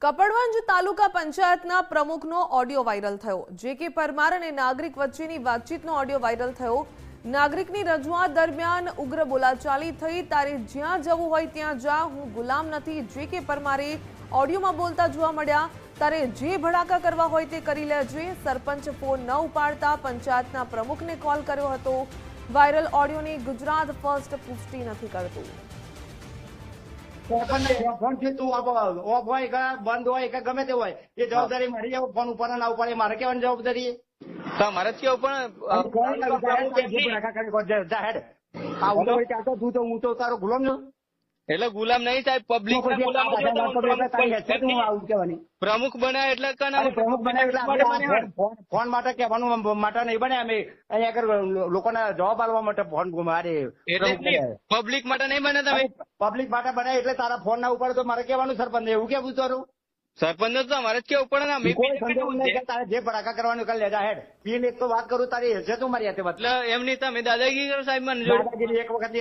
કપડવંજ તાલુકા પંચાયતના પ્રમુખનો audio viral થયો। જે કે પરમાર અને નાગરિક વચ્ચેની વાતચીતનો ઓડિયો વાયરલ થયો। નાગરિકની રજૂઆત દરમિયાન ઉગ્ર બોલાચાલી થઈ। તારે જ્યાં જવું હોય ત્યાં જા, હું ગુલામ નથી, જે કે પરમારે ઓડિયોમાં બોલતા જોવા મળ્યા। તારે જે ભડાકા કરવા હોય તે કરી લેજે। સરપંચ ફોન ન ઉપાડતા પંચાયતના પ્રમુખને કોલ કર્યો હતો। વાયરલ ઓડિયોની ગુજરાત ફર્સ્ટ પુષ્ટિ નથી કરતું। ફોન છે તું ઓફ હોય કે બંધ હોય કે ગમે તે હોય એ જવાબદારી મારી આવે। ફોન ઉપર ના ઉપાડે મારે કેવાની જવાબદારી તમારે જ કેવું પણ હું તો તારો ગુલામ છું। એટલે ગુલામ નહીં સાહેબ, પબ્લિક પ્રમુખ બન્યા એટલે પ્રમુખ બને એટલે ફોન માટે કહેવાનું માટે નહીં બને। અમે અહીંયા આગળ લોકોના જવાબ આપવા માટે ફોન મારે પબ્લિક માટે નહીં બને। તમે પબ્લિક માટે બને એટલે તારા ફોન ના ઉપાડે તો મારે કહેવાનું સરપંચ એવું કેવું તારું સરપંચ તો તમારે જ કેવું પડે ને। કોઈ સંદેહ નહીં કે તારે જે ભડાકા કરવાનું કરી લેજા હેડ પીને એક તો વાત કરું તારી છે તું મારી હાથે વાત એટલે એમ નહીં તમે દાદાગીરી કરો સાહેબ, મને દાદાગીરી એક વખત